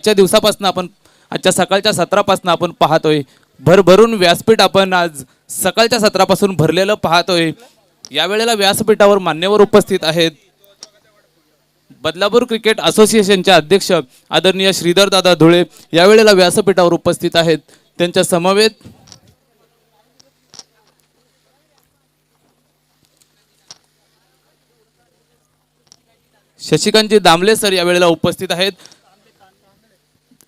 आजच्या दिवसापासून आपण आजच्या सकाळच्या सत्रापासून आपण पाहतोय भरभरून व्यासपीठ आपण आज सकाळच्या सत्रापासून भरलेलं पाहतोय। यावेळेला व्यासपीठावर मान्यवर उपस्थित आहेत बदलापूर क्रिकेट असोसिएशनचे अध्यक्ष आदरणीय श्रीधर दादा धुळे यावेळेला व्यासपीठावर उपस्थित आहेत। त्यांच्या समवेत शशिकांतजी दामले सर यावेळेला उपस्थित आहेत।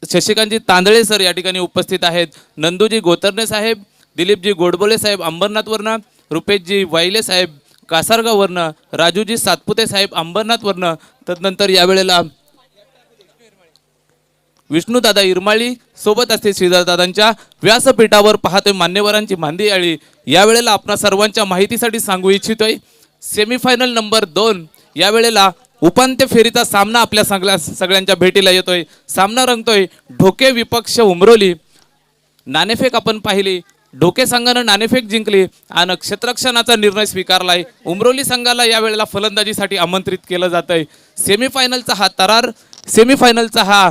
शशिकांतजी तांदळे सर या ठिकाणी उपस्थित आहेत। नंदूजी गोतरणे साहेब, दिलीपजी गोडबोले साहेब अंबरनाथवरनं, रुपेशजी वाईले साहेब कासारगाववरनं, राजूजी सातपुते साहेब अंबरनाथवरनं, तदनंतर यावेळेला विष्णुदादा इरमाळी सोबत असते श्रीधरदादांच्या व्यासपीठावर पाहतोय मान्यवरांची मांदी आळी। यावेळेला आपणा सर्वांच्या माहितीसाठी सांगू इच्छितोय सेमीफायनल नंबर 2 यावेळेला उपांत्य फेरीचा सामना आपल्या सगळ्यांच्या भेटीला येतोय। सामना रंगतोय ढोके विपक्ष उमरोली। नाणेफेक आपण पाहिली, ढोके संघाने नाणेफेक जिंकली आणि क्षेत्ररक्षणाचा निर्णय स्वीकारलाय। उमरोली संघाला यावेळेला फलंदाजीसाठी आमंत्रित केलं जातंय। सेमीफायनलचा हा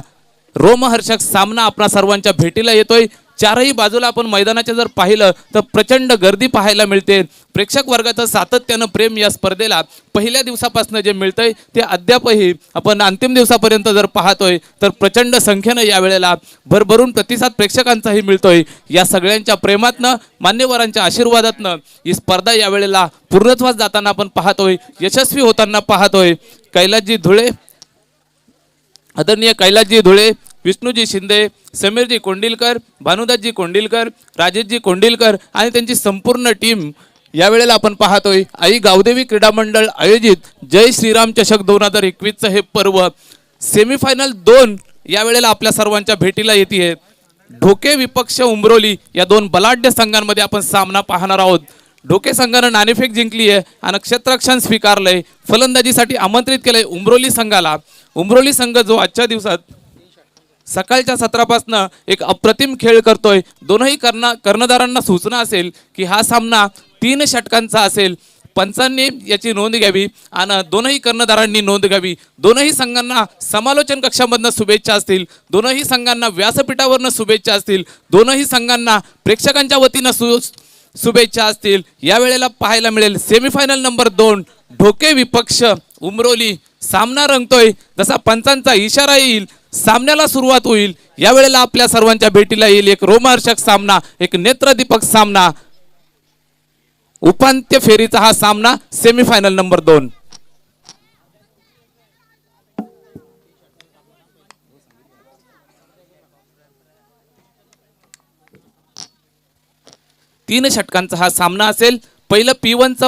रोमहर्षक सामना आपणा सर्वांच्या भेटीला येतोय। चारही बाजूला आपण मैदानाचे जर पाहिलं तर प्रचंड गर्दी पाहायला मिळते। प्रेक्षक वर्गाचं सातत्यानं प्रेम या स्पर्धेला पहिल्या दिवसापासून जे मिळतंय ते अद्यापही आपण अंतिम दिवसापर्यंत जर पाहतोय तर प्रचंड संख्येनं यावेळेला भरभरून प्रतिसाद प्रेक्षकांचाही मिळतोय। या सगळ्यांच्या प्रेमातनं मान्यवरांच्या आशीर्वादातनं ही स्पर्धा यावेळेला पूर्णत्वास जाताना आपण पाहतोय, यशस्वी होताना पाहतोय। कैलासजी धुळे, आदरणीय कैलासजी धुळे, विष्णुजी शिंदे, समीरजी कोंडिलकर, भानुदासजी कोंडिलकर, राजेशजी कोंडिलकर आणि त्यांची संपूर्ण टीम यावेळेला आपण पाहतोय आई गावदेवी क्रीडा मंडळ आयोजित जय श्रीराम चषक 2021 हे पर्व सेमीफायनल 2 यावेळेला आपल्या सर्वांच्या भेटीला येते। ढोके विपक्ष उमरोली या दोन बलाढ्य संघांमध्ये आपण सामना पाहणार आहोत। ढोके संघानं नाणेफेक जिंकली आहे आणि क्षेत्ररक्षण स्वीकारलंय, फलंदाजीसाठी आमंत्रित केलंय उमरोली संघाला। उमरोली संघ जो आजच्या दिवसात सकाळच्या सत्रापासून एक अप्रतिम खेळ करतोय। दोनही कर्णधारांना सूचना असेल की हा सामना 3 षटकांचा असेल। पंचांनी याची नोंद घ्यावी आणि दोनही कर्णधारांनी नोंद घ्यावी। दोनही संघांना समालोचन कक्षामधनं शुभेच्छा असतील, दोनही संघांना व्यासपीठावरनं शुभेच्छा असतील, दोनही संघांना प्रेक्षकांच्या वतीनं शुभेच्छा असतील। यावेळेला पाहायला मिळेल सेमीफायनल नंबर 2 ढोके विपक्ष उमरोली। सामना रंगतोय जसा पंचांचा इशारा येईल सामन्याला सुरुवात होईल। यावेळेला आपल्या सर्वांच्या भेटीला येईल एक रोमहर्षक सामना, एक नेत्रदीपक सामना, उपांत्य फेरीचा हा सामना सेमीफायनल नंबर 2। तीन षटकांचा हा सामना असेल। पहिलं P1चं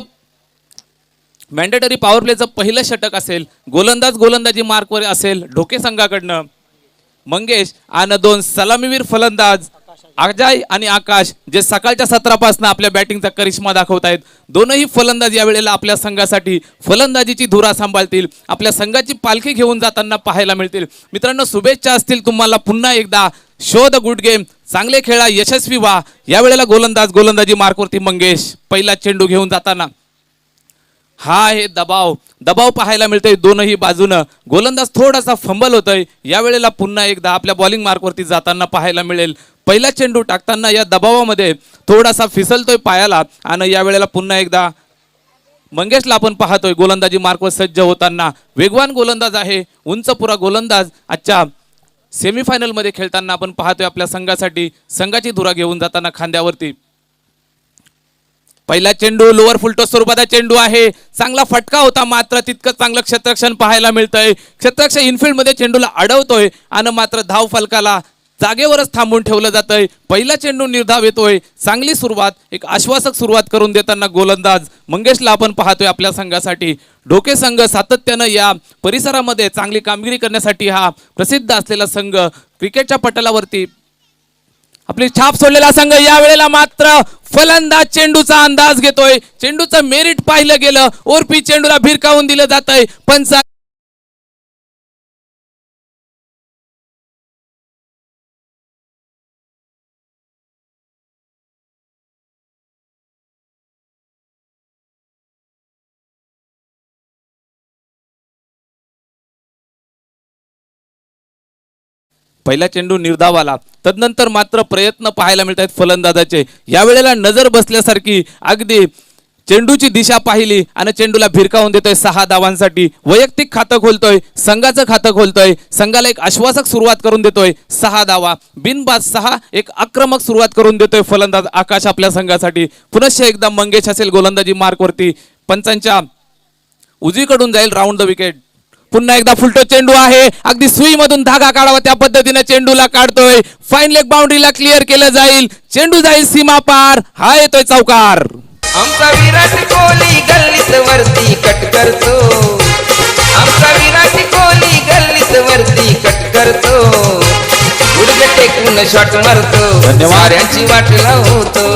मॅन्डेटरी पॉवर प्लेचं पहिलं षटक असेल। गोलंदाजी मार्कवर असेल ढोके संघाकडनं मंगेश आणि 2 सलामीवीर फलंदाज अजय आणि आकाश जे सकाळच्या सत्रापासून आपल्या बॅटिंगचा करिश्मा दाखवत आहेत। दोनही फलंदाज यावेळेला आपल्या संघासाठी फलंदाजीची धुरा सांभाळतील, आपल्या संघाची पालखी घेऊन जाताना पाहायला मिळतील। मित्रांनो शुभेच्छा असतील तुम्हाला पुन्हा एकदा। शो द गुड गेम, चांगले खेळा, यशस्वी व्हा। यावेळेला गोलंदाजी मार्कवरती मंगेश पहिला चेंडू घेऊन जाताना हा आहे दबाव पाहायला मिळतोय दोनही बाजूनं। गोलंदाज थोडासा फंबल होतोय, यावेळेला पुन्हा एकदा आपल्या बॉलिंग मार्कवरती जाताना पाहायला मिळेल। पहिला चेंडू टाकताना या दबावामध्ये थोडासा फिसलतोय पायाला आणि यावेळेला पुन्हा एकदा मंगेशला आपण पाहतोय गोलंदाजी मार्कवर सज्ज होताना। वेगवान गोलंदाज आहे, उंचपुरा गोलंदाज आजच्या सेमीफायनल मध्ये खेळताना आपण पाहतोय आपल्या संघाची धुरा घेऊन जाताना खांद्यावरती। पहिला चेंडू लोअर फुलटॉस स्वरूपाचा चेंडू आहे, चांगला फटका होता मात्र तितकं चांगलं क्षेत्ररक्षण पाहायला मिळतंय। क्षेत्ररक्षण इनफिल्ड मध्ये चेंडूला अडवतोय आणि मात्र धाव फलकाला जागेवरच थांबून ठेवलं जातंय। पहिला चेंडू निर्धाव येतोय, चांगली सुरुवात, एक आश्वासक सुरुवात करून देताना गोलंदाज मंगेशला आपण पाहतोय आपल्या संघासाठी। ढोके संघ सातत्यानं या परिसरामध्ये चांगली कामगिरी करण्यासाठी हा प्रसिद्ध असलेला संघ क्रिकेटच्या पटलावरती आपली छाप सोडलेला संघ यावेळेला मात्र फलंदाज चेंडूचा अंदाज घेतोय। चेंडूचं मेरिट पाहिलं गेलं, ओरपी चेंडूला भिरकावून दिलं जातंय। पंच पहिला चेंडू निर्धावाला, तदनंतर मात्र प्रयत्न पाहायला मिळत आहेत फलंदाजाचे. यावेळेला नजर बसल्यासारखी अगदी चेंडूची दिशा पाहिली आणि चेंडूला भिरकावून देतोय 6 धावांसाठी. वैयक्तिक खातं खोलतोय, संघाचं खातं खोलतोय, संघाला एक आश्वासक सुरुवात करून देतोय. 6 धावा, बिनबाद 6, एक आक्रमक सुरुवात करून देतोय फलंदाज आकाश आपल्या संघासाठी. पुनश्च एकदा मंगेश असेल गोलंदाजी मार्कवरती. पंचांच्या उजवीकडून जाईल राऊंड द विकेट. पुन्हा एकदा फुलटो चेंडू आहे, अगदी सुईमधून धागा काढावा त्या पद्धतीने चेंडूला काढतोय. फाईन लेग बाउंड्रीला क्लिअर केलं जाईल. चेंडू जाईल सीमा पार. हा येतोय चौकार. आमचा विराट कोहली गल्लीत वरती कट करतो. आमचा विराट कोहली गल्लीत वरती कट करतो. गुडघे टेकून शॉट मारतो. धन्यवाद. साऱ्यांची वाट लावतो.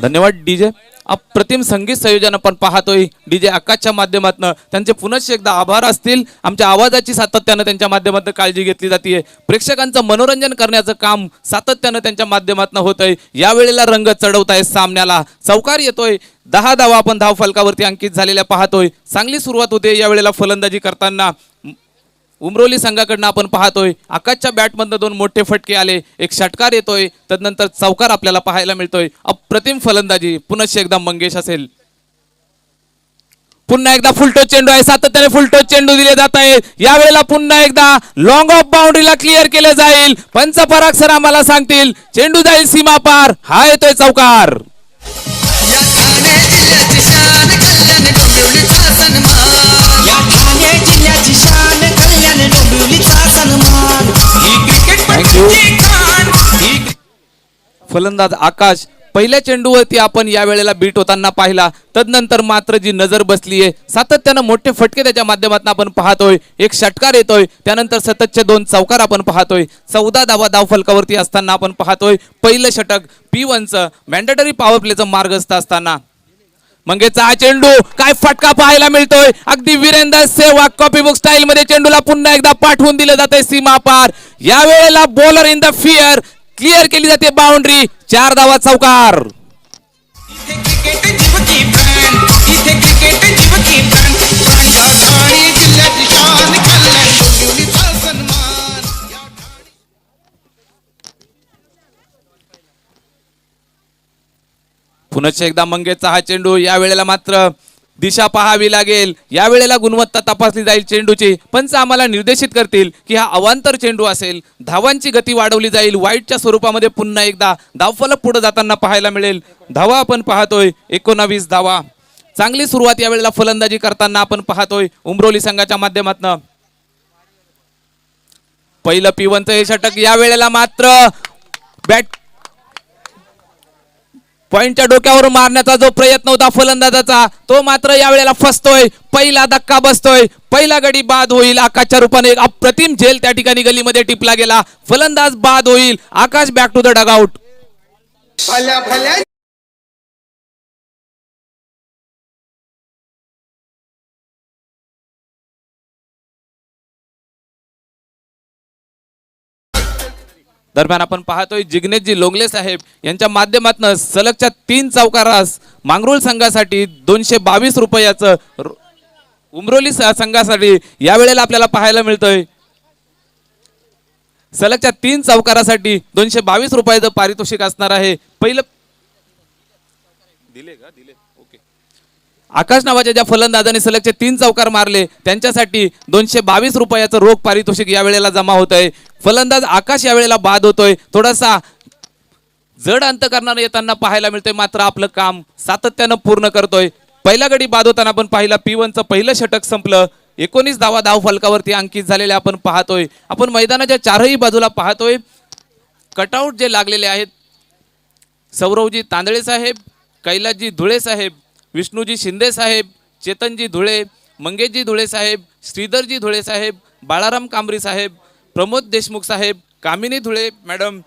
धन्यवाद डीजे. अप्रतिम संगीत संयोजन आपण पाहतोय डीजे आकाशच्या माध्यमातून. त्यांचे पुनश्च एकदा आभार असतील. आमच्या आवाजाची सातत्यानं त्यांच्या माध्यमातून काळजी घेतली जाते. प्रेक्षकांचं मनोरंजन करण्याचं काम सातत्यानं त्यांच्या माध्यमातून होतंय. यावेळेला रंग चढवताय सामन्याला. चौकार येतोय. 10 धावा आपण धाव फलकावरती अंकित झालेल्या पाहतोय. चांगली सुरुवात होते यावेळेला फलंदाजी करताना उमरोली संघाकडनं आपण पाहतोय. आकाशच्या बॅटमधनं 2 मोठे फटके आले, एक षटकार येतोय, तदनंतर चौकार आपल्याला पाहायला मिळतोय. अप्रतिम फलंदाजी. पुनश्च एकदा मंगेश असेल. पुन्हा एकदा फुलटो चेंडू आहे, सातत्याने फुलटो चेंडू दिले जात आहे. यावेळेला पुन्हा एकदा लॉंग ऑफ बाउंड्रीला क्लिअर केले जाईल. पंच पराग सर आम्हाला सांगतील चेंडू जाईल सीमा पार. हा येतोय चौकार. या ठाणे जिल्ह्याची शान कल्याण डोंबिवलीचा सन्मान. या ठाणे जिल्ह्याची शान कल्याण डोंबिवलीचा सन्मान. ही क्रिकेटपटूची खाण. ही फलंदाज आकाश पहिल्या चेंडूवरती आपण यावेळेला बीट होताना पाहिला. तदनंतर मात्र जी नजर बसली आहे, सातत्यानं मोठे फटके त्याच्या माध्यमातून आपण पाहतोय. एक षटकार येतोय, त्यानंतर सततचे 2 चौकार आपण पाहतोय. 14 धावा धाव फलकावरती असताना आपण पाहतोय. पहिलं षटक P1चं मॅन्डेटरी पॉवर प्लेचं मार्गस्थ असताना मंगेशचा हा चेंडू, काय फटका पाहायला मिळतोय. अगदी Virender Sehwag copy book style मध्ये चेंडूला पुन्हा एकदा पाठवून दिलं जातंय सीमा पार. यावेळेला bowler in the fear, clear केली जाते बाउंड्री. 4 धावा चौकार. इथे क्रिकेट जीव की प्राण. इथे क्रिकेट जीव की प्राण. या ठाणे जिल्ह्याची शान कल्याण डोंबिवलीचा सन्मान. या ठाणे पुनश्च एकदा मंगेशचा हा चेंडू. यावेळेला मात्र दिशा पाहावी लागेल. यावेळेला गुणवत्ता तपासली जाईल चेंडूची. पंच आम्हाला निर्देशित करतील की हा अवांतर चेंडू असेल. धावांची गती वाढवली जाईल. वाईटच्या स्वरूपामध्ये पुन्हा एकदा धावफलक पुढे जाताना पाहायला मिळेल. धावा आपण पाहतोय 19 धावा. चांगली सुरुवात यावेळेला फलंदाजी करताना आपण पाहतोय उमरोली संघाच्या माध्यमातून. पहिलं P1चं हे षटक. यावेळेला मात्र बॅट पॉइंटच्या डोक्यावर मारण्याचा जो प्रयत्न होता फलंदाजाचा, तो मात्र यावेळेला फसतोय. पहिला धक्का बसतोय. पहिला गडी बाद होईल. आकाशच्या रूपाने एक अप्रतिम झेल त्या ठिकाणी गलीमध्ये टिपला गेला. फलंदाज बाद होईल. आकाश बॅक टू द डगआउट. भल्या भल्या दरम्यान आपण पाहतोय जिग्नेशजी लोंगले साहेब यांच्या माध्यमातून सलगच्या 3 चौकारास मांगरूळ संघासाठी 222 रुपयाचं उमरोली संघासाठी यावेळेला आपल्याला पाहायला मिळतोय. सलगच्या 3 चौकारासाठी 222 रुपयाचं पारितोषिक असणार आहे. पहिलं दिले ओके. आकाश नावाच्या ज्या फलंदाजाने सलगचे 3 चौकार मारले त्यांच्यासाठी 222 रुपयाचं रोख पारितोषिक यावेळेला जमा होत आहे. फलंदाज आकाश यावेळेला बाद होतोय. थोडासा जड अंत करणारा येताना पाहायला मिळतोय, मात्र आपलं काम सातत्यानं पूर्ण करतोय. पहिला गडी बाद होताना आपण पाहिला P1चं पहिलं षटक संपलं. 19 धावा धाव फलकावरती अंकित झालेले आपण पाहतोय. आपण मैदानाच्या 4ही बाजूला पाहतोय कटआउट जे लागलेले आहेत. सौरवजी तांदळे साहेब, कैलासजी धुळे साहेब, विष्णूजी शिंदे साहेब, चेतनजी धुळे, मंगेशजी धुळे साहेब, श्रीधरजी धुळे साहेब, बाळाराम कांबरी साहेब, प्रमोद देशमुख साहेब, कामिनी धुळे मॅडम,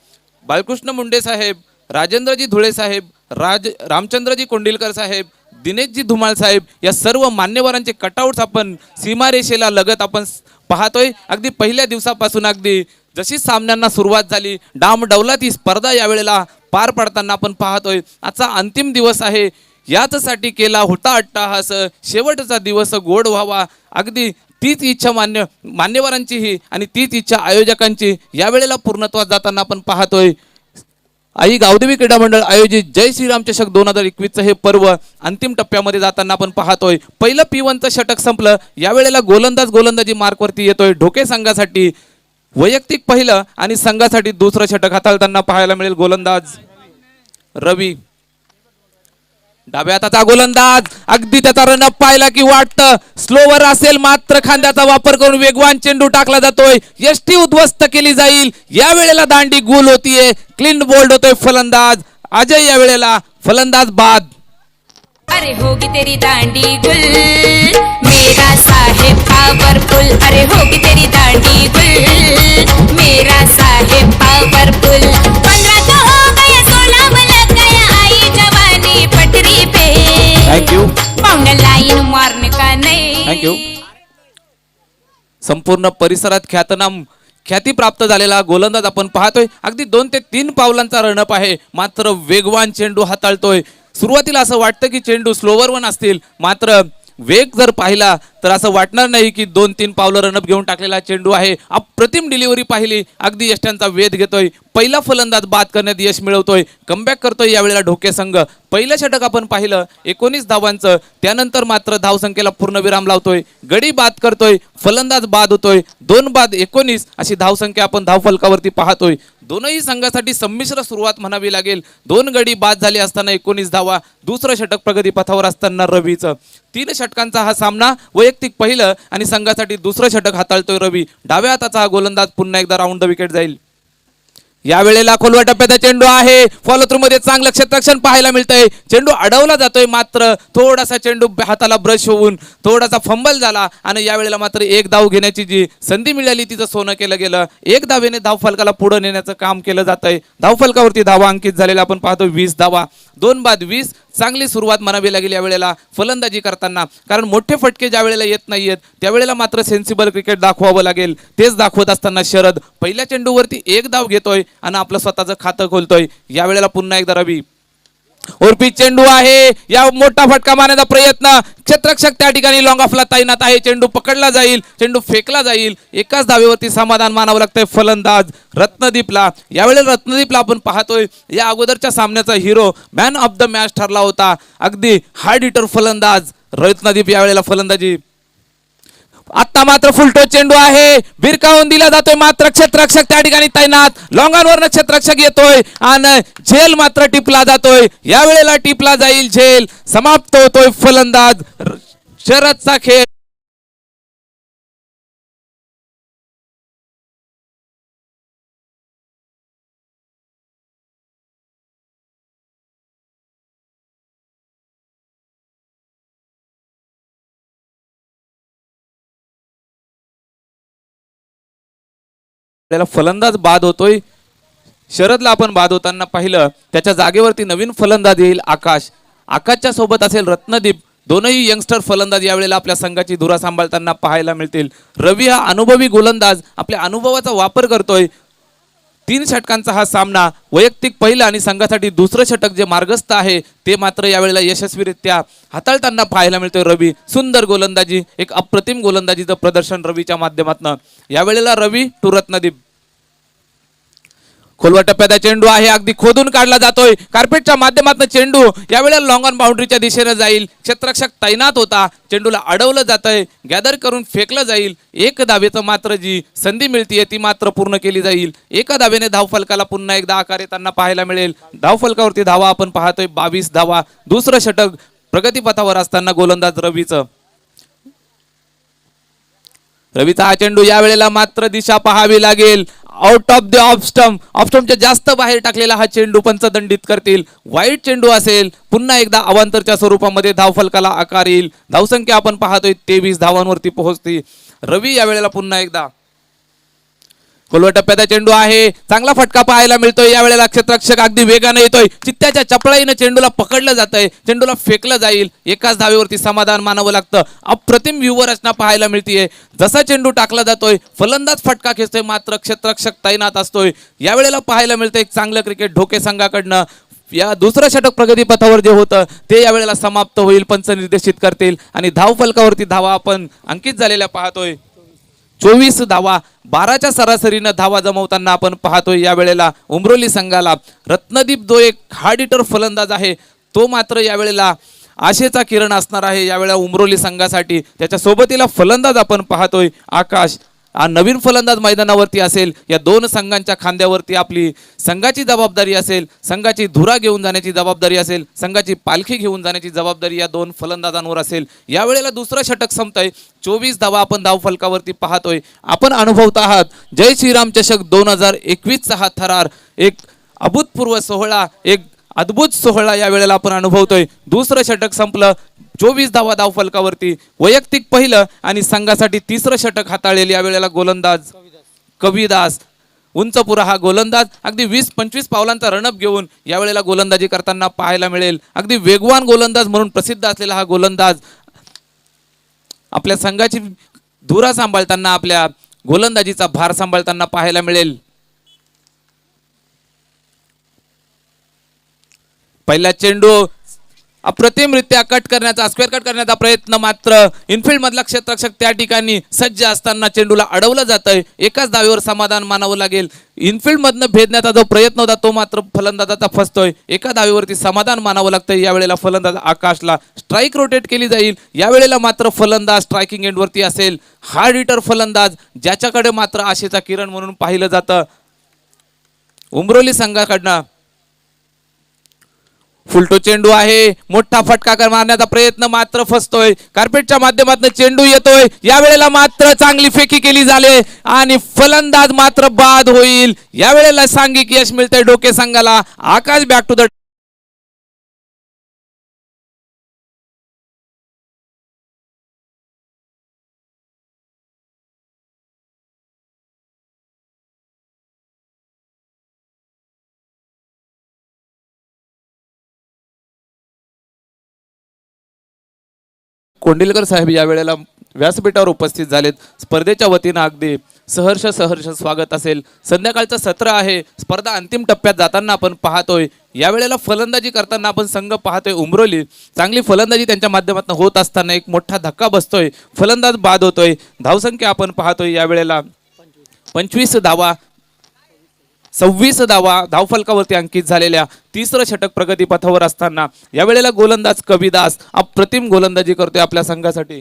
बालकृष्ण मुंडे साहेब, राजेंद्रजी धुळे साहेब, रामचंद्रजी कोंडिलकर साहेब, दिनेशजी धुमाळ साहेब, या सर्व मान्यवरांचे कटआउट्स आपण सीमारेषेला लगत आपण पाहतोय. अगदी पहिल्या दिवसापासून अगदी जशी सामन्यांना सुरुवात झाली, डामडौलात ही स्पर्धा यावेळेला पार पडताना आपण पाहतोय. आजचा अंतिम दिवस आहे. याचसाठी केला होता अट्टाहास, शेवटचा दिवस गोड व्हावा. अगदी तीच इच्छा मान्यवरांचीही आणि तीच इच्छा आयोजकांची यावेळेला पूर्णत्वास जाताना आपण पाहतोय. आई गावदेवी क्रीडा मंडळ आयोजित जय श्रीराम चषक 2021चं हे पर्व अंतिम टप्प्यामध्ये जाताना आपण पाहतोय. पहिलं P1चं षटक संपलं. यावेळेला गोलंदाजी मार्कवरती येतोय. ढोके संघासाठी वैयक्तिक पहिलं आणि संघासाठी दुसरं षटक हाताळताना पाहायला मिळेल. गोलंदाज रवी, डाव्या हाताचा गोलंदाज, अगदी त्याचा रनअप पाहिला की वाटतं स्लोवर असेल, मात्र खांद्याचा वापर करून वेगवान चेंडू टाकला जातोय. यष्टी उद्ध्वस्त केली जाईल. या वेळेला दांडी गोल होतीये. क्लीन बोल्ड होतोय फलंदाज अजय. या वेळेला फलंदाज बाद. अरे होगी तेरी दांडी गुल मेरा साहेब पावरफुल. अरे होगी तेरी दांडी गुल मेरा साहेब पावरफुल. 15 तो हो गया 16 लग गया आई जवानी पटरी पे. थँक्यू बाउंड्री लाइन मारने का नहीं. थँक्यू. संपूर्ण परिसरात ख्याती प्राप्त झालेला गोलंदाज आपण पाहतोय. अगदी 2 ते 3 पावलांचा रनअप आहे, मात्र वेगवान चेंडू हाताळतोय. सुरुवातीला असं वाटतं की चेंडू स्लोवर वन असतील, मात्र वेग जर पाहिला तर असं वाटणार नाही की 2-3 पावलं रनअप घेऊन टाकलेला चेंडू आहे. अप्रतिम डिलिव्हरी पाहिली, अगदी यष्ट्यांचा वेध घेतोय. पहिला फलंदाज बाद करण्यात यश मिळवतोय. कमबॅक करतोय यावेळेला ढोके संघ. पहिलं षटक आपण पाहिलं 19 धावांचं, त्यानंतर मात्र धावसंख्येला पूर्णविराम लावतोय. गडी बाद करतोय, फलंदाज बाद होतोय. 2 बाद 19 अशी धावसंख्या आपण धावफलकावरती पाहतोय. दोनही संघासाठी संमिश्र सुरुवात म्हणावी लागेल. 2 गडी बाद झाले असताना 19 धावा. दुसरं षटक प्रगतीपथावर असताना रवीचं. 3 षटकांचा हा सामना. वैयक्तिक पहिलं आणि संघासाठी दुसरं षटक हाताळतोय रवी. डाव्या हाताचा हा गोलंदाज पुन्हा एकदा राऊंड द विकेट जाईल. यावेळेला खोलवा टप्प्याचा चेंडू आहे. फॉलो थ्रू मध्ये चांगलं क्षेत्ररक्षण पाहायला मिळतंय. चेंडू अडवला जातोय, मात्र थोडासा चेंडू हाताला ब्रश होऊन थोडासा फंबल झाला आणि यावेळेला मात्र 1 धाव घेण्याची जी संधी मिळाली तिचं सोनं केलं गेलं. 1 धावेने धावफलकाला पुढे नेण्याचं काम केलं जातंय. धावफलकावरती धावा अंकित झालेल्या आपण पाहतो 20 धावा. 2 बाद 20. चांगली सुरुवात म्हणावी लागेल यावेळेला फलंदाजी करताना, कारण मोठे फटके ज्या वेळेला येत नाहीयेत त्यावेळेला मात्र सेन्सिबल क्रिकेट दाखवावं लागेल. तेच दाखवत असताना शरद पहिल्या चेंडूवरती 1 धाव घेतोय आणि आपलं स्वतःचं खातं खोलतोय. यावेळेला पुन्हा एकदा रवी. ओरपी चेंडू आहे. या मोठा फटका मारण्याचा प्रयत्न. क्षेत्ररक्षक त्या ठिकाणी लॉंग ऑफला तैनात आहे. चेंडू पकडला जाईल, चेंडू फेकला जाईल. एकाच धावेवरती समाधान मानावं लागतंय फलंदाज रत्नदीपला. यावेळेला रत्नदीपला आपण पाहतोय या अगोदरच्या सामन्याचा hero, man of the match ठरला होता. अगदी हार्ड हिटर फलंदाज रत्नदीप यावेळेला फलंदाजी. आता मात्र फुलटो चेंडू आहे. भिरकावून दिला जातोय, मात्र क्षेत्ररक्षक त्या ठिकाणी तैनात. लॉंगांवरनं क्षेत्ररक्षक येतोय आणि झेल मात्र टिपला जातोय. यावेळेला टिपला जाईल झेल. समाप्त होतोय फलंदाज शरदचा खेळ. त्याला फलंदाज बाद होतोय. शरदला आपण बाद होताना पाहिलं. त्याच्या जागेवरती नवीन फलंदाज येईल आकाश. आकाशच्या सोबत असेल रत्नदीप. दोनही यंगस्टर फलंदाज यावेळेला आपल्या संघाची धुरा सांभाळताना पाहायला मिळतील. रवी हा अनुभवी गोलंदाज आपल्या अनुभवाचा वापर करतोय. 3 षटकांचा हा सामना. वैयक्तिक पहिलं आणि संघासाठी दुसरं षटक जे मार्गस्थ आहे ते मात्र यावेळेला यशस्वीरित्या हाताळताना पाहायला मिळतोय रवी. सुंदर गोलंदाजी, एक अप्रतिम गोलंदाजीचं प्रदर्शन रवीच्या माध्यमातून. यावेळेला रवी टू रत्नदीप. खोलवा टप्प्याचा चेंडू आहे. अगदी खोदून काढला जातोय. कार्पेटच्या माध्यमातून चेंडू यावेळेला लॉंग ऑन बाउंड्रीच्या दिशेने जाईल. क्षेत्ररक्षक तैनात होता. चेंडूला अडवलं जातंय. गॅदर करून फेकलं जाईल. 1 धावेचं मात्र जी संधी मिळतीये ती मात्र पूर्ण केली जाईल. 1 धावेने धावफलकाला पुन्हा एकदा आकार येताना पाहायला मिळेल. धावफलकावरती धावा आपण पाहतोय 22 धावा. दुसरं षटक प्रगतीपथावर असताना गोलंदाज रवीचं. रवीचा हा चेंडू यावेळेला मात्र दिशा पाहावी लागेल. आउट ऑफ द ऑफ स्टंपच्या जास्त बाहेर टाकलेला हा चेंडू पंचदंडित करतील. वाईट चेंडू असेल. पुन्हा एकदा अवांतरच्या स्वरूपामध्ये धावफलकाला आकार येईल. धावसंख्या आपण पाहतोय 23 धावांवरती पोहोचती. रवी यावेळेला पुन्हा एकदा. खोलवा टप्प्याचा चेंडू आहे. चांगला फटका पाहायला मिळतोय. यावेळेला क्षेत्ररक्षक अगदी वेगाने येतोय. चित्त्याच्या चपळाईने चेंडूला पकडलं जातंय. चेंडूला फेकलं जाईल. एकाच धावेवरती समाधान मानावं लागतं. अप्रतिम व्यूहरचना पाहायला मिळतीये. जसा चेंडू टाकला जातोय फलंदाज फटका खेचतोय, मात्र क्षेत्ररक्षक तैनात असतोय. यावेळेला पाहायला मिळतंय एक चांगलं क्रिकेट ढोके संघाकडनं. या दुसरं षटक प्रगतीपथावर जे होतं ते यावेळेला समाप्त होईल, पंच निर्देशित करतील आणि धाव फलकावरती धावा आपण अंकित झालेल्या पाहतोय. 24 धावा, 12च्या सरासरीनं धावा जमवताना आपण पाहतोय. यावेळेला उमरोली संघाला रत्नदीप जो एक हार्ड हिटर फलंदाज आहे तो मात्र यावेळेला आशेचा किरण असणार आहे यावेळेला उमरोली संघासाठी. त्याच्या सोबतीला फलंदाज आपण पाहतोय आकाश. हा नवीन फलंदाज मैदानावरती असेल. या दोन संघांच्या खांद्यावरती आपली संघाची जबाबदारी असेल, संघाची धुरा घेऊन जाण्याची जबाबदारी असेल, संघाची पालखी घेऊन जाण्याची जबाबदारी या दोन फलंदाजांवर असेल. यावेळेला दुसरं षटक संपतंय. 24 धावा आपण धाव फलकावरती पाहतोय. आपण अनुभवत आहात जय श्रीराम चषक 2021चा हा थरार, एक अभूतपूर्व सोहळा, एक अद्भुत सोहळा यावेळेला आपण अनुभवतोय. दुसरं षटक संपलं. 24 धावा धाव फलकावरती, वैयक्तिक पहिलं आणि संघासाठी तिसरं षटक हाताळलेली यावेळेला गोलंदाज कविदास. उंचपुरा हा गोलंदाज अगदी 20-25 पावलांचा रणअप घेऊन यावेळेला गोलंदाजी करताना पाहायला मिळेल. अगदी वेगवान गोलंदाज म्हणून प्रसिद्ध असलेला हा गोलंदाज आपल्या संघाची धुरा सांभाळताना, आपल्या गोलंदाजीचा भार सांभाळताना पाहायला मिळेल. पहिला चेंडू अप्रतिमरित्या कट करण्याचा, स्क्वेअर कट करण्याचा प्रयत्न, मात्र इनफिल्ड मधला क्षेत्ररक्षक त्या ठिकाणी सज्ज असताना चेंडूला अडवलं जातंय. एकाच धावेवर समाधान मानावं लागेल. इनफिल्ड मधनं भेदण्याचा जो प्रयत्न होता तो मात्र फलंदाजाचा फसतोय. एका धावेवरती समाधान मानावं लागतंय. यावेळेला फलंदाज आकाशला स्ट्राईक रोटेट केली जाईल. यावेळेला मात्र फलंदाज स्ट्रायकिंग एंडवरती असेल. हार्ड हिटर फलंदाज ज्याच्याकडे मात्र आशेचा किरण म्हणून पाहिलं जातं उमरोली संघाकडनं. फुलटो चेंडू आहे, मोठा फटका मारण्याचा प्रयत्न मात्र फसतोय. कार्पेटच्या माध्यमातून चेंडू येतोय. यावेळेला मात्र चांगली फेकी केली झाली आणि फलंदाज मात्र बाद होईल. यावेळेला सांघिक यश मिळतंय डोके संघाला. आकाश बॅक टू द कोंडिलकर साहेब यावेळेला व्यासपीठावर उपस्थित झालेत. स्पर्धेच्या वतीनं अगदी सहर्ष स्वागत असेल. संध्याकाळचं सत्र आहे. स्पर्धा अंतिम टप्प्यात जाताना आपण पाहतोय. यावेळेला फलंदाजी करताना आपण संघ पाहतोय उमरोली. चांगली फलंदाजी त्यांच्या माध्यमातून होत असताना एक मोठा धक्का बसतोय. फलंदाज बाद होतोय. धावसंख्या आपण पाहतोय यावेळेला 25 धावा, 26 धावा धावफलकावरती अंकित झालेल्या. तिसरं षटक प्रगतीपथावर असताना यावेळेला गोलंदाज कविदास अप्रतिम गोलंदाजी करतोय आपल्या संघासाठी.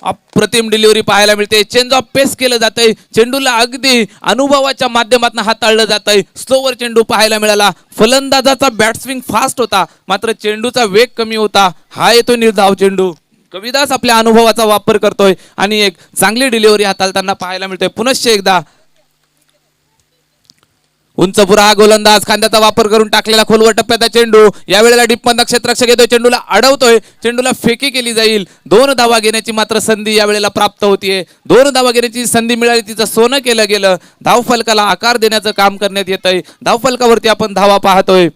अप्रतिम डिलिव्हरी पाहायला मिळते. चेंज ऑफ पेस केलं जातंय. चेंडूला अगदी अनुभवाच्या माध्यमातून हाताळलं जातंय. स्लोवर चेंडू पाहायला मिळाला. फलंदाजाचा बॅटस्विंग फास्ट होता, मात्र चेंडूचा वेग कमी होता. हा येतो निर्धाव चेंडू. कविदास आपल्या अनुभवाचा वापर करतोय आणि एक चांगली डिलिव्हरी हाताळताना पाहायला मिळतोय. पुनश्च एकदा उंचपुरा हा गोलंदाज खांद्याचा वापर करून टाकलेला खोलवर टप्प्याचा चेंडू. यावेळेला डिप्पंदा क्षेत्ररक्षक येतोय. चेंडूला अडवतोय. चेंडूला फेकी केली जाईल. 2 धावा घेण्याची मात्र संधी यावेळेला प्राप्त होतीये. 2 धावा घेण्याची संधी मिळाली, तिचं सोनं केलं गेलं. धावफलकाला आकार देण्याचं काम करण्यात येतंय. धावफलकावरती आपण धावा पाहतोय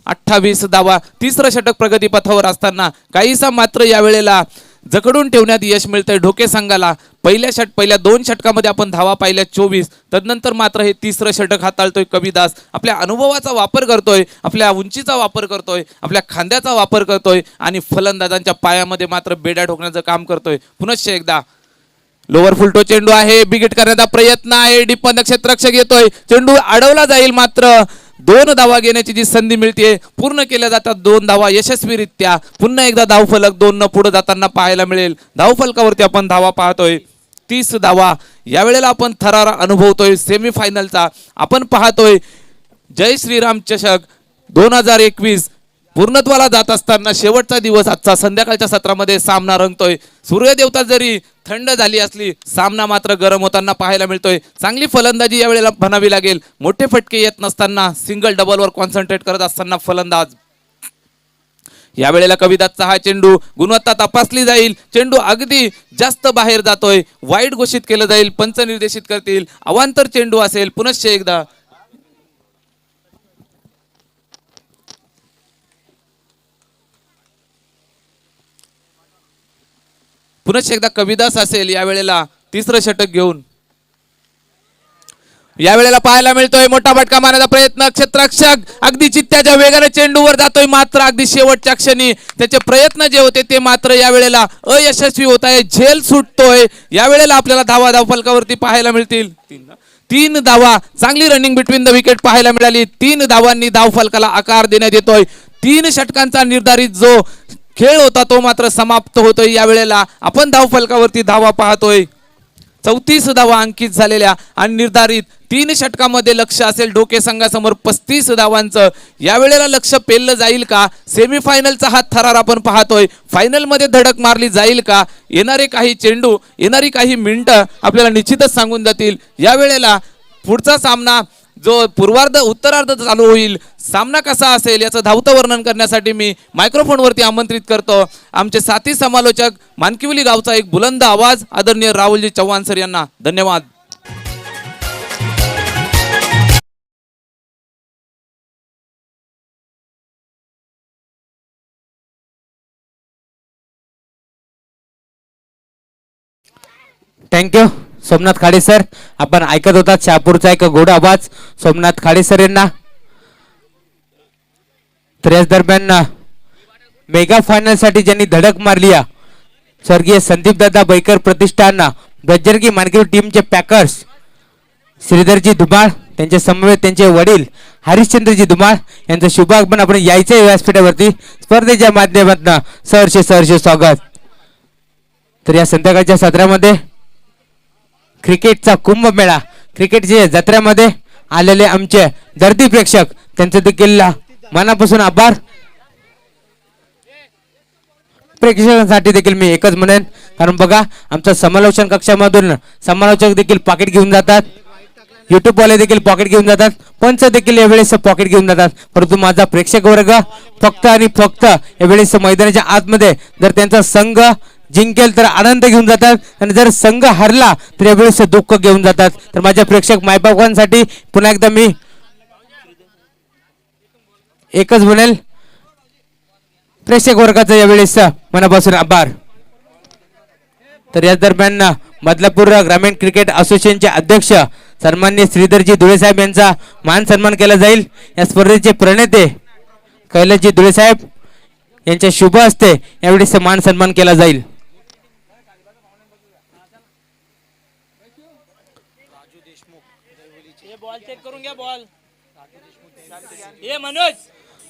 28 धावा. तिसरं षटक प्रगतीपथावर असताना काहीसा मात्र यावेळेला जखडून ठेवण्यात यश मिळतंय ढोके संघाला. पहिल्या 2 षटकामध्ये आपण धावा पाहिल्या 24. तदनंतर मात्र हे तिसरं षटक हाताळतोय कविदास. आपल्या अनुभवाचा वापर करतोय, आपल्या उंचीचा वापर करतोय, आपल्या खांद्याचा वापर करतोय आणि फलंदाजांच्या पायामध्ये मात्र बेड्या ठोकण्याचं काम करतोय. पुनश्च एकदा लोअर फुलटो चेंडू आहे. बिगिट करण्याचा प्रयत्न आहे. डिप्पंद क्षेत्ररक्षक येतोय. चेंडू अडवला जाईल, मात्र 2 धावा घेण्याची जी संधी मिळते पूर्ण केल्या जातात 2 धावा यशस्वीरित्या. पुन्हा एकदा धावफलक 2 न पुढे जाताना पाहायला मिळेल. धावफलकावरती आपण धावा पाहतोय 30 धावा. यावेळेला आपण थरार अनुभवतोय सेमीफायनलचा. आपण पाहतोय जय श्रीराम चषक 2021 पूर्णत्वाला जात असताना शेवटचा दिवस आजचा. संध्याकाळच्या सत्रामध्ये सामना रंगतोय. सूर्यदेवता जरी थंड झाली असली, सामना मात्र गरम होताना पाहायला मिळतोय. चांगली फलंदाजी यावेळेला म्हणावी लागेल. मोठे फटके येत नसताना, सिंगल डबलवर कॉन्सन्ट्रेट करत असताना फलंदाज. यावेळेला कविदासचा हा चेंडू गुणवत्ता तपासली जाईल. चेंडू अगदी जास्त बाहेर जातोय. वाईड घोषित केलं जाईल. पंच निर्देशित करतील. अवांतर चेंडू असेल. पुनश्च एकदा कविदास असेल यावेळेला तिसरं षटक घेऊन. यावेळेला पाहायला मिळतोय मोठा फटका मारण्याचा प्रयत्न, क्षेत्ररक्षक अगदी चित्त्याच्या वेगाने चेंडूवर जातोय, मात्र अगदी शेवटच्या क्षणी त्याचे प्रयत्न जे होते ते मात्र यावेळेला अयशस्वी होत आहे, झेल सुटतोय. यावेळेला आपल्याला धाव फलकावरती पाहायला मिळतील 3 धावा. चांगली रनिंग बिटवीन द विकेट पाहायला मिळाली. 3 धावांनी धाव फलकाला आकार देण्यात येतोय. 3 षटकांचा निर्धारित जो खेळ होता तो मात्र समाप्त होतोय. यावेळेला आपण धाव फलकावरती धावा पाहतोय 34 धावा अंकित झालेल्या आणि निर्धारित 3 षटकामध्ये लक्ष असेल डोके संघासमोर 35 धावांचं. यावेळेला लक्ष पेललं जाईल का? सेमीफायनलचा हा थरार आपण पाहतोय. फायनल मध्ये धडक मारली जाईल का? येणारे काही चेंडू, येणारी काही मिनिटं आपल्याला निश्चितच सांगून जातील. यावेळेला पुढचा सामना जो उत्तरार्ध चालू होईल, सामना कसा असेल याचं धावतं वर्णन करण्यासाठी मी मायक्रोफोनवरती आमंत्रित करतो आमचे साथी समालोचक मानकिवली गावचा एक बुलंद आवाज आदरणीय राहुलजी चव्हाण सर यांना. धन्यवाद. Thank you Somnath Khade sir. आपण ऐकत होता शहापूरचा एक गोड आवाज सोमनाथ खाडे सर यांना. तर याच दरम्यान मेगा फायनल साठी ज्यांनी धडक मारली स्वर्गीय संदीप दादा बैकर प्रतिष्ठान बजरंगी मानकरी टीमचे पॅकर्स श्रीधरजी धुमाळ, त्यांच्या समवेत त्यांचे वडील हरिश्चंद्रजी धुमाळ यांचं शुभ आगमन आपण यायचं व्यासपीठावरती स्पर्धेच्या माध्यमातून सहर्ष स्वागत. तर या संध्याकाळच्या सत्रामध्ये क्रिकेटचा कुंभमेळा, क्रिकेटच्या जत्रेमध्ये आलेले आमचे दर्दी प्रेक्षक त्यांचे देखील मनापासून आभार. प्रेक्षकांसाठी देखील मी एकच म्हणेन, कारण बघा आमच्या समालोचन कक्षामधून समालोचक देखील पॉकेट घेऊन जातात, युट्यूब वाले देखील पॉकेट घेऊन जातात, पंच देखील यावेळेस पॉकेट घेऊन जातात, परंतु माझा प्रेक्षक वर्ग फक्त आणि फक्त यावेळेस मैदानाच्या आतमध्ये जर त्यांचा संघ जिंकेल तर आनंद घेऊन जातात आणि जर संघ हरला तर यावेळेस दुःख घेऊन जातात. तर माझ्या प्रेक्षक मायबापांसाठी पुन्हा एकदा मी एकच म्हणेल, प्रेक्षक वर्गाचा यावेळेस मनापासून आभार. तर या दरम्यान बदलापूर ग्रामीण क्रिकेट असोसिएशनचे अध्यक्ष सन्माननीय श्रीधरजी धुळे साहेब यांचा मान सन्मान केला जाईल. या स्पर्धेचे प्रणेते कैलासजी धुळे साहेब यांच्या शुभ हस्ते यावेळेस मान सन्मान केला जाईल.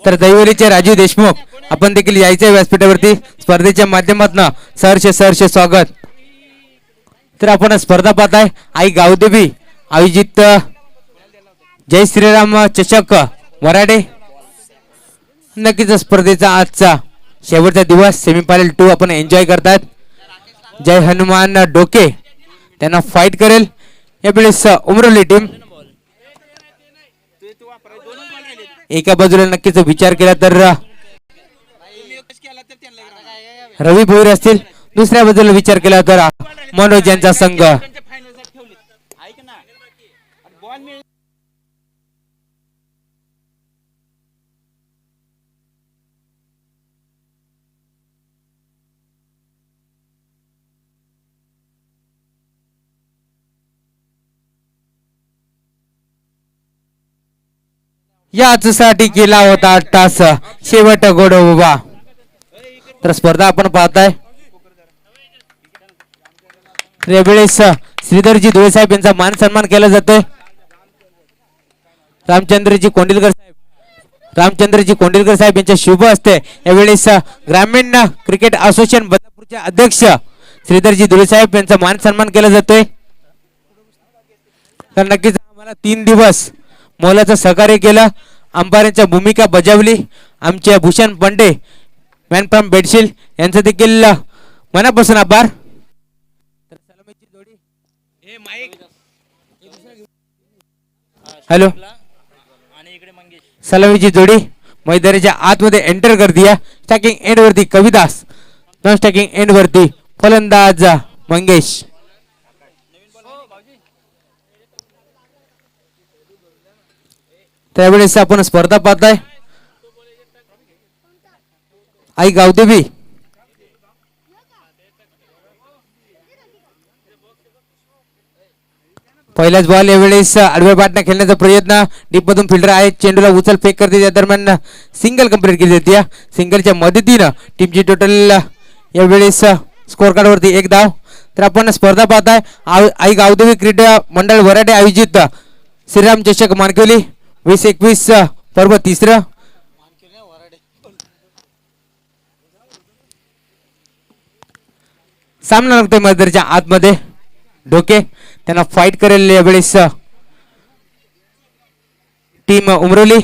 तर दैवलीचे राजू देशमुख आपण देखील यायचे व्यासपीठावरती स्पर्धेच्या माध्यमातून सहर्ष स्वागत. तर आपण स्पर्धा पाहताय आई गावदेवी आयोजित जय श्रीराम चषक वराडे. नक्कीच स्पर्धेचा आजचा शेवटचा दिवस सेमीफायनल 2 आपण एन्जॉय करतात. जय हनुमान डोके त्यांना फाईट करेल यावेळेस उमरवली टीम. एका बाजूला नक्कीच विचार केला तर रवी भोईर असतील, दुसऱ्या बाजूला विचार केला तर मनोज यांचा संघ. याचसाठी केला होता तास शेवट गोड उभा. तर स्पर्धा आपण पाहताय यावेळेस श्रीधरजी धुळे साहेब यांचा मान सन्मान केला जातोय. रामचंद्रजी कोंडिलकर साहेब यांच्या शुभ हस्ते यावेळेस ग्रामीण क्रिकेट असोसिएशन बदलापूरचे अध्यक्ष श्रीधरजी धुळे साहेब यांचा मान सन्मान केला जातोय. तर नक्कीच आम्हाला 3 दिवस मोलाचं सहकार्य केलं, अंपायरांच्या भूमिका बजावली आमचे भूषण पंडे मॅन फ्रॉम बेडशील यांचं देखील मनापासून आभार. हॅलो सलामीची जोडी मैदानाच्या आतमध्ये एंटर कर दिया. स्टॅकिंग एंड वरती कविदास, नॉन स्टॅकिंग एंड वरती फलंदाज मंगेश. त्यावेळेस आपण स्पर्धा पाहताय आई गावदेवी पहिलाच बॉल यावेळेस आडव्या बॅटने खेळण्याचा प्रयत्न डीप मधून फिल्डर आहे चेंडूला उचल फेक करते त्या दरम्यान सिंगल कंप्लीट केली जाते सिंगलच्या मदतीनं टीमची टोटल यावेळेस स्कोर कार्ड वरती 1 धाव तर आपण स्पर्धा पाहताय आई गावदेवी क्रीडा मंडळ वराडे आयोजित श्रीराम चषक मानकवली 2021 पर्व तिसरं सामना लागतोय मैदानाच्या आतमध्ये डोके त्यांना फाईट करेल यावेळेस टीम उमरोली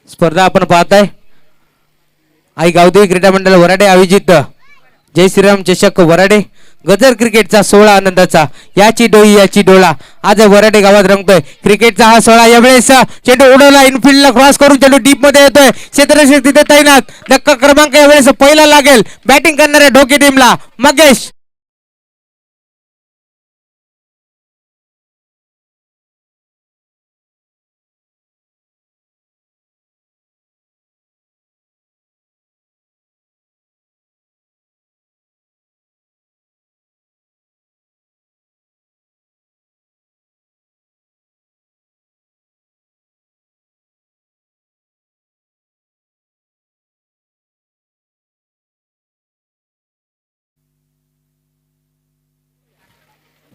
स्पर्धा आपण पाहताय आई गावदेवी क्रीडा मंडळ वराडे आयोजित जय श्रीराम चषक वराडे गजर क्रिकेटचा 16 आनंदाचा याची डोई याची डोळा आज वराडे गावात रंगतोय क्रिकेटचा हा 16 यावेळेस चेंडू उडवला इनफिल्डला क्रॉस करून चेंडू डीप मध्ये येतोय क्षेत्ररक्षक तिथे तैनात धक्का क्रमांक यावेळेस पहिला लागेल बॅटिंग करणाऱ्या ढोके टीमला मगेश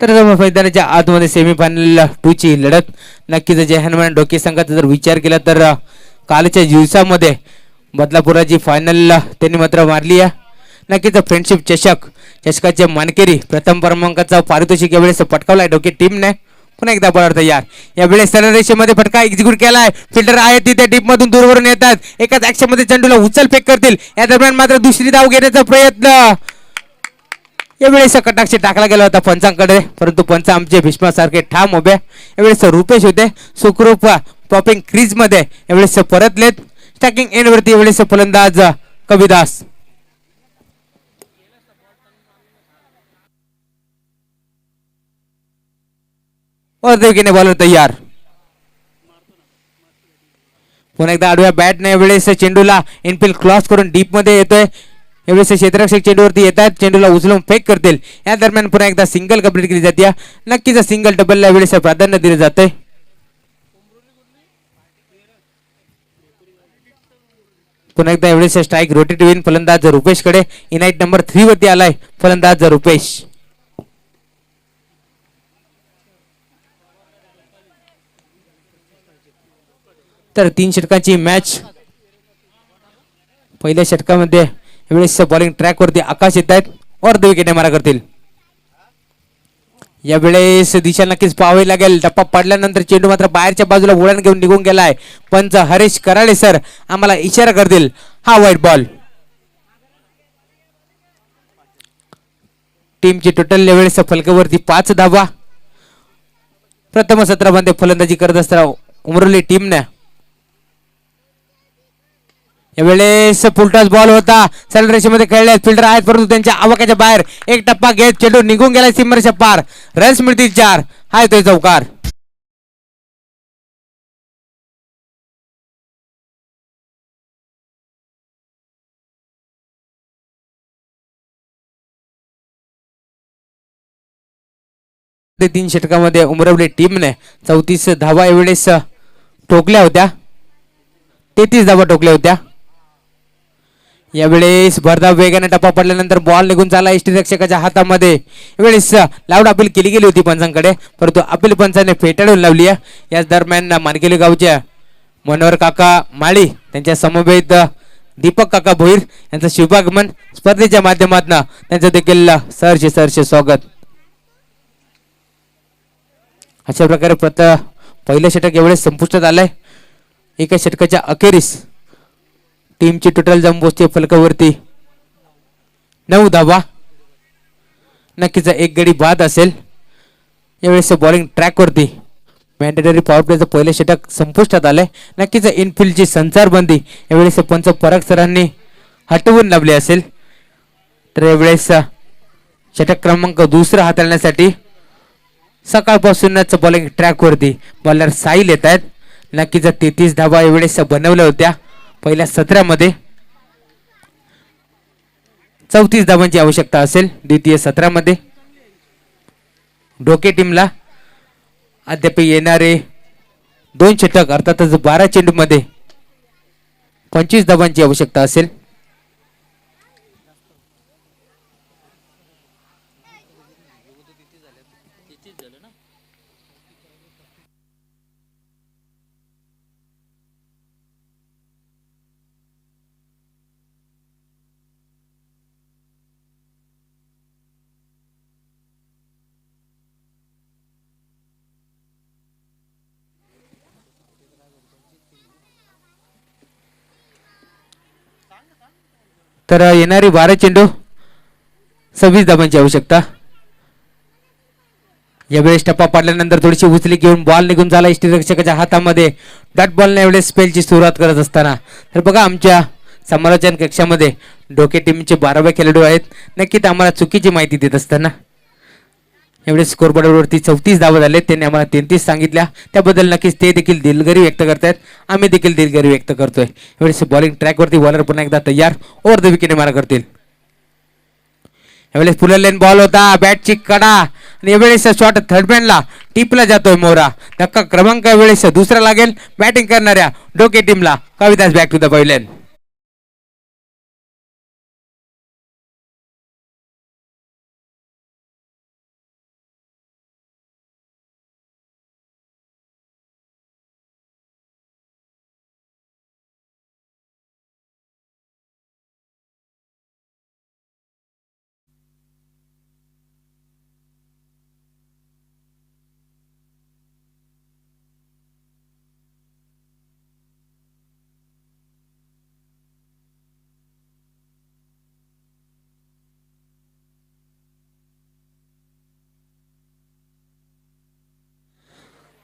तर मैदानाच्या आतमध्ये सेमीफायनल 2 ची लढत नक्कीच जय हनुमान डोके संघाचा जर विचार केला तर कालच्या दिवसामध्ये बदलापुराची फायनल त्यांनी मात्र मारली आहे नक्कीच फ्रेंडशिप चषकाचे मानकरी प्रथम क्रमांकाचा पारितोषिक यावेळेस पटकावलाय डोके टीमने पुन्हा एकदा बॉलर तयार यावेळेस सरळ रेषेमध्ये फटका एक्झिक्यूट केलाय फिल्डर आहे तिथे डीप मधून दूरवरून येतात एकाच ऍक्शन मध्ये चेंडूला उचल फेक करतील या दरम्यान मात्र दुसरी धाव घेण्याचा प्रयत्न यावेळेस कटाक्ष टाकला गेला होता पंचांकडे परंतु पंच आमचे भीष्मासारखे ठाम उभे यावेळेस रुपेश होते सुखरूप पॉपिंग क्रीज मध्ये यावेळेस परतलेत स्टॅकिंग एंड वरती यावेळेस फलंदाज कविदास और देवकीने बॉलर तयार पुन्हा एकदा आडव्या बॅटने यावेळेस चेंडूला इनफिल्ड क्रॉस करून डीप मध्ये येतोय यावेळेस क्षेत्ररक्षक चेंडूवरती येतात चेंडूला उचलून फेक करतील या दरम्यान पुन्हा एकदा सिंगल कंप्लीट केली जाते नक्कीच सिंगल डबलला यावेळेस प्राधान्य दिले जाते पुन्हा एकदा यावेळेस स्ट्राईक रोटेट होईल फलंदाज रुपेश कडे इनाईट नंबर 3 वरती आलाय फलंदाज रुपेश तर 3 षटकांची मॅच पहिल्या षटकामध्ये यावेळेस बॉलिंग ट्रॅक वरती आकाश येत आहेत और 2 विकेट मारा करतील यावेळेस दिशा नक्कीच पाहावी लागेल टप्पा पडल्यानंतर चेंडू मात्र बाहेरच्या बाजूला वळण घेऊन निघून गेलाय पंच हरीश कराळे सर आम्हाला इशारा करतील हा वाईट बॉल टीमची टोटल यावेळेस फलकावरती 5 धावा प्रथम सत्रामध्ये फलंदाजी करत असताना उमरोली टीमने यावेळेस फुलटॉस बॉल होता सरळ रेषेमध्ये खेळले फिल्डर आहेत परंतु त्यांच्या आवाक्याच्या बाहेर एक टप्पा घेत चेंडू निघून गेला सीमारेषा पार रन्स मिळतील 4 हाय तो चौकार ते 3 षटकामध्ये उमरवली टीमने 34 धावा यावेळेस ठोकल्या होत्या 33 धावा ठोकल्या होत्या यावेळेस भरधाव वेगाने टप्पा पडल्यानंतर बॉल निघून चालला यष्टीरक्षकाच्या हातामध्ये यावेळेस लाऊड अपील केली गेली होती पंचांकडे परंतु अपील पंचाने फेटाळून लावली आहे याच दरम्यान मानकेली गावच्या मनोहर काका माळी त्यांच्या समवेत दीपक काका भोईर यांचं शुभागमन स्पर्धेच्या माध्यमातून त्यांचं देखील सहर्ष स्वागत अशा प्रकारे पहिलं षटक एवढेच संपुष्टात आलंय एका षटकाच्या अखेरीस टीमची टोटल जमपोस्टी फलकावरती 9 धावा नक्कीच एक गडी बाद असेल यावेळेस बॉलिंग ट्रॅक वरती मॅन्डेटरी पॉवर प्लेचं पहिलं षटक संपुष्टात आलंय नक्कीच इनफिल्डची संचारबंदी यावेळेस पंच पराग सरांनी हटवून लावली असेल तर यावेळेस षटक क्रमांक 2 हाताळण्यासाठी सकाळपासूनच बॉलिंग ट्रॅक वरती बॉलर साहिल येत आहेत नक्कीच 33 धावा यावेळेस बनवल्या होत्या पहिल्या सत्रामध्ये 34 धावांची आवश्यकता असेल द्वितीय सत्रामध्ये डोके टीमला अद्याप येणारे 2 षटक अर्थातच 12 चेंडूमध्ये 25 धावांची आवश्यकता असेल. तर येणारी 12 चेंडू 26 धावांची आवश्यकता. यावेळेस टप्पा पाडल्यानंतर थोडीशी उचली घेऊन बॉल निघून झाला यष्टीरक्षकाच्या हातामध्ये. डॉट बॉलने यावेळेस स्पेलची सुरुवात करत असताना तर बघा आमच्या समालोचन कक्षामध्ये डोके टीमचे 12वे खेळाडू आहेत. नक्कीच आम्हाला चुकीची माहिती देत असताना यावेळेस स्कोरबोर्डवरती 34 धावा झाले. त्यांनी आम्हाला 33 सांगितल्या. त्याबद्दल नक्कीच ते देखील दिलगिरी व्यक्त करतायत. आम्ही देखील दिलगिरी व्यक्त करतोय. यावेळेस बॉलिंग ट्रॅकवरती बॉलर पुन्हा एकदा तयार. ओव्हर द विकेट मारा करतील. यावेळेस फुल लेन बॉल होता. बॅटची कडा आणि यावेळेस शॉट थर्डमॅनला टिपला जातोय मोरा. धक्का क्रमांक यावेळेस दुसरा लागेल बॅटिंग करणाऱ्या डोके टीमला. Kavidas back to the pavilion.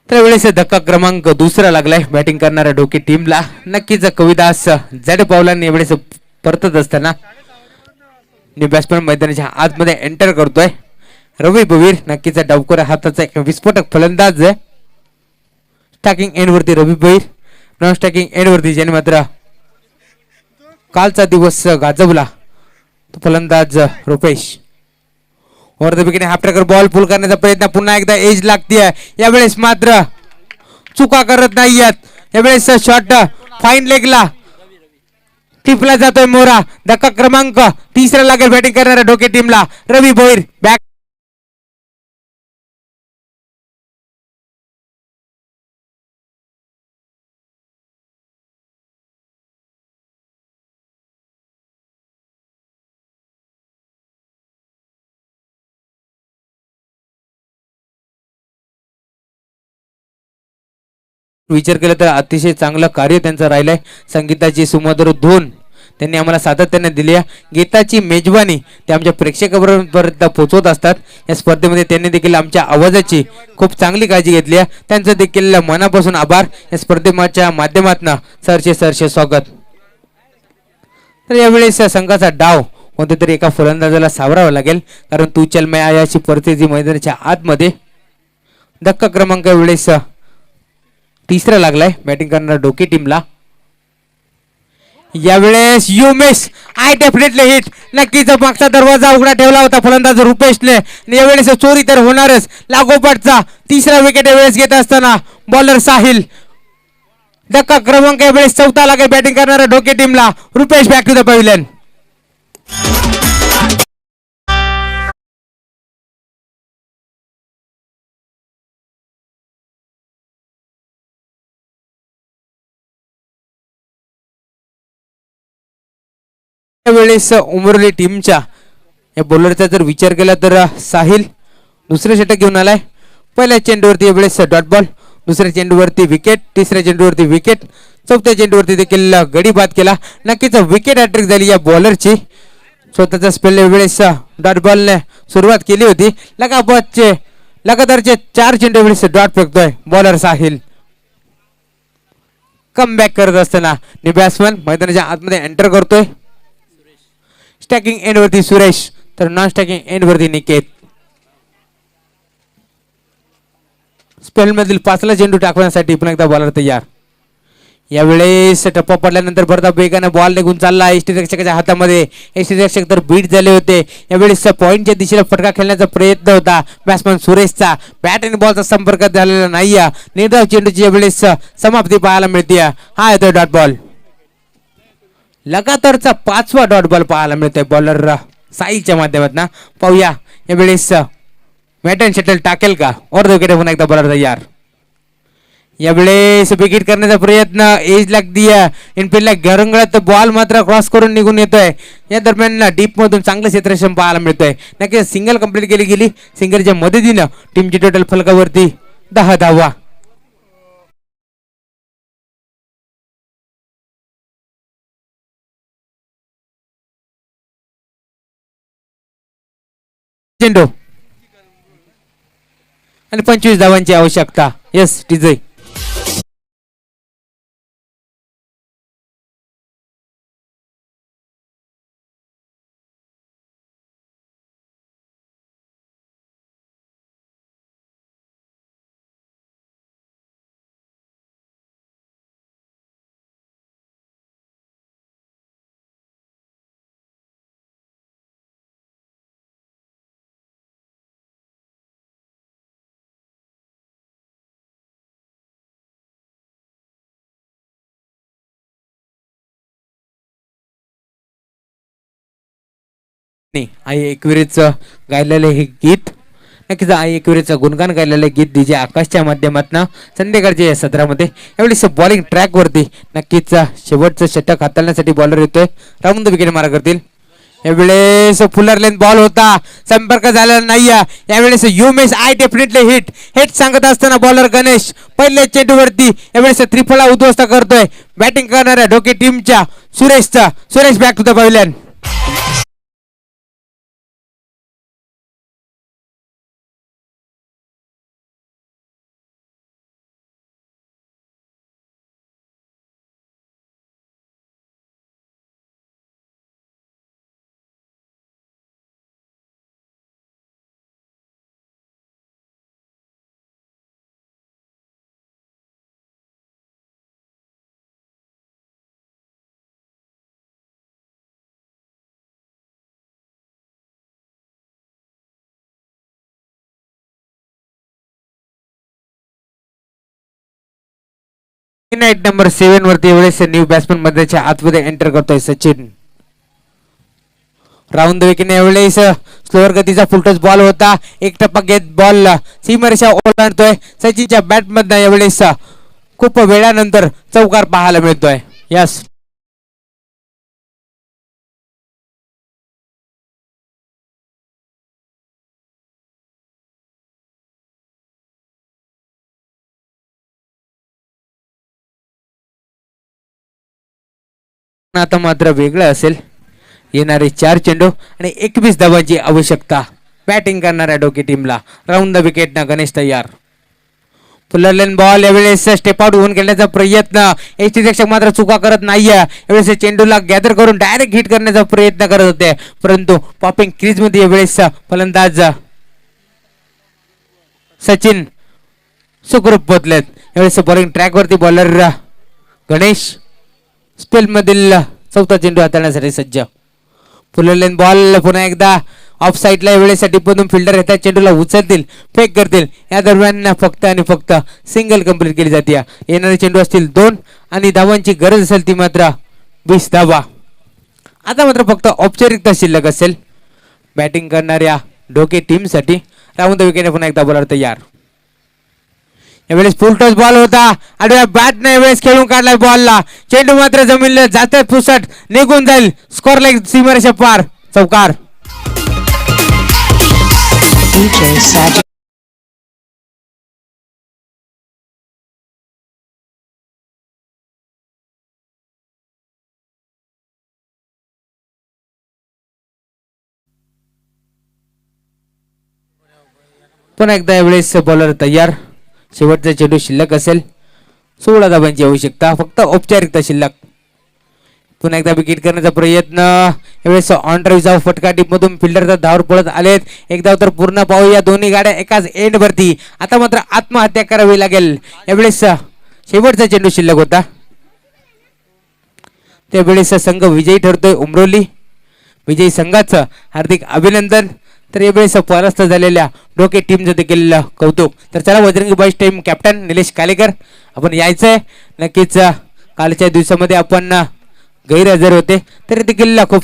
त्यावेळेस धक्का क्रमांक दुसरा लागलाय बॅटिंग करणाऱ्या डोके टीमला. नक्कीच कविदास जड पावलांनी यावेळेस परतत असताना बॅट्समॅन मैदानाच्या आतमध्ये एंटर करतोय. रवी भवीर नक्कीच डावखोऱ्या हाताचा एक विस्फोटक फलंदाज आहे. स्टॅकिंग एंड वरती Ravi Bhavir, non striking end वरती ज्याने मात्र कालचा दिवस गाजवला तो फलंदाज Rupesh. Over the wicket half tracker ball pull करण्याचा प्रयत्न पुन्हा एकदा एज लागते. यावेळेस मात्र चुका करत नाहीयेत. यावेळेस शॉट फाईन लेगला टिपला जातोय मोरा. धक्का क्रमांक तिसरा लागेल बॅटिंग करणाऱ्या डोके टीमला. रवी भोईर बॅक. विचार केला तर अतिशय चांगलं कार्य त्यांचं राहिलंय. संगीताची सुमधुर धून त्यांनी आम्हाला सातत्याने दिली आहे. गीताची मेजवानी ते आमच्या प्रेक्षकापर्यंत पोहोचवत असतात. या स्पर्धेमध्ये त्यांनी देखील आमच्या आवाजाची खूप चांगली काळजी घेतली आहे. त्यांचं देखील मनापासून आभार. या स्पर्धेच्या माध्यमातून सरचे स्वागत. तर यावेळेस संघाचा डाव कोणत्या तरी एका फलंदाजाला सावरावा लागेल कारण तू चल मैं आयाची परिस्थिती मैदानाच्या आतमध्ये. धक्का क्रमांक वेळेस तिसरा लागलाय बॅटिंग करणारा डोके टीमला. यावेळेस you miss I definitely hit. नक्कीच मागचा दरवाजा उघडा ठेवला होता फलंदाज रुपेशने. यावेळेस चोरी तर होणारच. लागोपाठचा तिसरा विकेट यावेळेस घेत असताना बॉलर साहिल. धक्का क्रमांक यावेळेस चौथा लागेल बॅटिंग करणारा डोके टीमला. Rupesh back to the pavilion. वेळेस उमरली टीमच्या या बॉलरचा जर विचार केला तर साहिल दुसरे षटक घेऊन आलाय. पहिल्या चेंडूवरती वेळेस डॉट बॉल, दुसऱ्या चेंडूवरती विकेट, तिसऱ्या चेंडूवरती विकेट, चौथ्या चेंडूवरती देखील गडी बाद केला. नक्कीच विकेट हॅट्रिक झाली या बॉलरची. स्वतःचा स्पेल वेळेस डॉट बॉलने सुरुवात केली होती. लगातारचे 4 चेंडू वेळेस डॉट फेकतोय बॉलर साहिल. कम बॅक करत असताना बॅट्समन मैदानाच्या आतमध्ये एंटर करतोय. स्टॅकिंग एंड वरती सुरेश तर नॉन स्टॅकिंग एंड वरती निकेत. स्पेल मधील 5ला चेंडू टाकण्यासाठी पुन्हा एकदा बॉलर तयार. यावेळेस टप्पा पडल्यानंतर परत वेगाने बॉल निघून चालला यष्टीरक्षकाच्या हातामध्ये. यष्टीरक्षक तर बीट झाले होते. यावेळेस पॉईंटच्या दिशेला फटका खेळण्याचा प्रयत्न होता बॅट्समन सुरेशचा. बॅट आणि बॉलचा संपर्क झालेला नाही. निर्धाव चेंडूची यावेळेस समाप्ती पाहायला मिळते. हा येतोय डॉट बॉल. लगातारचा 5वा डॉट बॉल पाहायला मिळतोय बॉलर साईच्या माध्यमातून. पाहूया यावेळेस बॅट अँड शटल टाकेल का. और विकेट पुन्हा एकदा बॉलर तयार. यावेळेस विकेट करण्याचा प्रयत्न एज लागती. इनफिल्डला घरंगळत बॉल मात्र क्रॉस करून निघून येतोय. या दरम्यान डीप मधून चांगलं क्षेत्ररक्षण पाहायला मिळतोय. नक्कीच सिंगल कंप्लीट केली गेली. सिंगलच्या मदतीनं टीमची टोटल फलकावरती 10 धावा. चेंडू आणि 25 धावांची आवश्यकता. Yes TJ. आई एकविरेचं गायलेलं हे गीत नक्कीच आई एकविरेचं गुणगान गायलेलं गीत डीजे आकाशच्या माध्यमातून संध्याकाळच्या या सत्रामध्ये यावेळी बॉलिंग ट्रॅक वरती नक्कीच शेवटचं षटक हाताळण्यासाठी बॉलर येतोय. राऊंड विकेट मारा करतील. यावेळेस फुलर लेन बॉल होता. संपर्क झालेला नाही. यावेळेस you miss I definitely hit hit सांगत असताना बॉलर गणेश पहिल्या चेंडूवरती यावेळेस त्रिफळा उद्ध्वस्त करतोय. बॅटिंग करणाऱ्या डोके टीमच्या Suresh back to the pavilion. नाईट नंबर 7 वरती एवढेच न्यू बॅट्समन मध्येच्या आतमध्ये एंटर करतोय सचिन. राऊंड विकेटने एवढेच स्लोअर गतीचा फुलटॉस बॉल होता. एक टप्पा घेत बॉल सीमारेषा ओलांडतोय. सचिनच्या बॅट मधनं एवढेच खूप वेळानंतर चौकार पाहायला मिळतोय. यस आता मात्र वेगळं असेल. येणारे 4 चेंडू आणि 21 धावांची आवश्यकता बॅटिंग करणाऱ्या डोके टीमला. राऊंड द विकेट ना गणेश तयार. फुलरलेन बॉल यावेळेस स्टेप आउट होऊन खेळण्याचा प्रयत्न. यष्टीरक्षक मात्र चुका करत नाहीये. यावेळेस चेंडूला गॅदर करून डायरेक्ट हिट करण्याचा प्रयत्न करत होते परंतु पॉपिंग क्रीज मध्ये यावेळेस फलंदाज सचिन सुखरूप पोचलेत. यावेळेस बॉलिंग ट्रॅक वरती बॉलर गणेश स्पेल मधील चौथा चेंडू हाताळण्यासाठी सज्ज. फुलरलेन बॉल पुन्हा एकदा ऑफ साईडला वेळेसाठी मधून फिल्डर येतात. चेंडूला उचलतील फेक करतील. या दरम्यान फक्त आणि फक्त सिंगल कंप्लीट केली जाते. येणारे चेंडू असतील 2 आणि धावांची गरज असेल ती मात्र 20 धावा. आता मात्र फक्त औपचारिकता शिल्लक असेल बॅटिंग करणाऱ्या डोके टीम साठी. राऊंड विकेट पुन्हा एकदा बॉलर तयार. यावेळेस फुल टॉस बॉल होता. आडव्या बॅटने यावेळेस खेळून काढलाय बॉलला. चेंडू मात्र जमिनीला जाते पुसट निघून जाईल. स्कोर लाईक सीमारेषा पार. चौकार. पुन्हा एकदा यावेळेस बॉलर तयार. शेवटचा चेंडू शिल्लक असेल. 16 धावांची आवश्यकता फक्त औपचारिकता शिल्लक. पुन्हा एकदा विकेट करण्याचा प्रयत्न. यावेळेस ऑन ड्राईव्हचा फटका टीप मधून फिल्डरचा धावर पळत आलेत. एक धाव तर पूर्ण पाहू. या दोन्ही गाड्या एकाच एंड वरती. आता मात्र आत्महत्या करावी लागेल. यावेळेस शेवटचा चेंडू शिल्लक होता. त्यावेळेस संघ विजयी ठरतोय उमरोली. विजयी संघाचं हार्दिक अभिनंदन. तर यावेळेस परास्त झालेल्या डोके टीमचं देखील कौतुक. तर चला Bajrangi boys team captain Nilesh Kalekar आपण यायचंय. नक्कीच कालच्या दिवसामध्ये आपण गैरहजर होते तरी देखील खूप